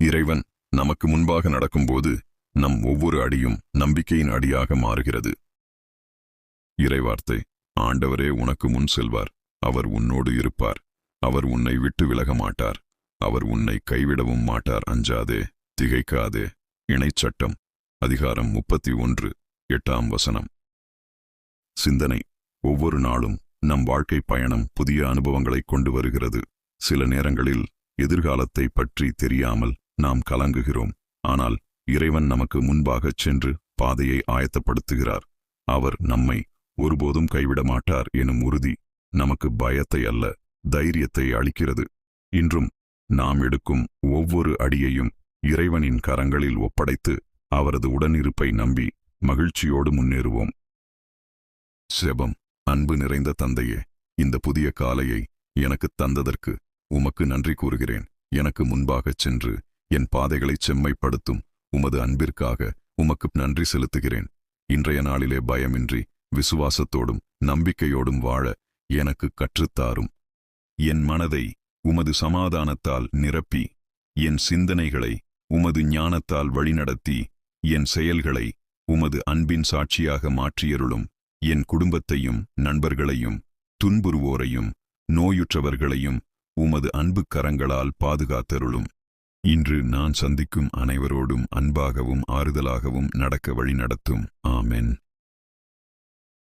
இறைவன் நமக்கு முன்பாக நடக்கும்போது நம் ஒவ்வொரு அடியும் நம்பிக்கையின் அடியாக மாறுகிறது. இறைவார்த்தை: ஆண்டவரே உனக்கு முன் செல்வார், அவர் உன்னோடு இருப்பார், அவர் உன்னை விட்டு விலக மாட்டார், அவர் உன்னை கைவிடவும் மாட்டார். அஞ்சாதே, திகைக்காதே. இணைச்சட்டம் அதிகாரம் 31 8ஆம் வசனம். சிந்தனை: ஒவ்வொரு நாளும் நம் வாழ்க்கை பயணம் புதிய அனுபவங்களை கொண்டு வருகிறது. சில நேரங்களில் எதிர்காலத்தை பற்றி தெரியாமல் நாம் கலங்குகிறோம். ஆனால் இறைவன் நமக்கு முன்பாகச் சென்று பாதையை ஆயத்தப்படுத்துகிறார். அவர் நம்மை ஒருபோதும் கைவிட மாட்டார் எனும் உறுதி நமக்கு பயத்தை அல்ல, தைரியத்தை அளிக்கிறது. இன்றும் நாம் எடுக்கும் ஒவ்வொரு அடியையும் இறைவனின் கரங்களில் ஒப்படைத்து அவரது உடனிருப்பை நம்பி மகிழ்ச்சியோடு முன்னேறுவோம். செபம். அன்பு நிறைந்த தந்தையே, இந்த புதிய காலையை எனக்குத் தந்ததற்கு உமக்கு நன்றி கூறுகிறேன். எனக்கு முன்பாகச் சென்று என் பாதைகளைச் செம்மைப்படுத்தும் உமது அன்பிற்காக உமக்கு நன்றி செலுத்துகிறேன். இன்றைய நாளிலே பயமின்றி விசுவாசத்தோடும் நம்பிக்கையோடும் வாழ எனக்கு கற்றுத்தாரும். என் மனதை உமது சமாதானத்தால் நிரப்பி, என் சிந்தனைகளை உமது ஞானத்தால் வழிநடத்தி, என் செயல்களை உமது அன்பின் சாட்சியாக மாற்றியருளும். என் குடும்பத்தையும் நண்பர்களையும் துன்புறுவோரையும் நோயுற்றவர்களையும் உமது அன்பு கரங்களால் பாதுகாத்தருளும். இன்று நான் சந்திக்கும் அனைவரோடும் அன்பாகவும் ஆறுதலாகவும் நடக்க வழிநடத்தும். ஆமென்.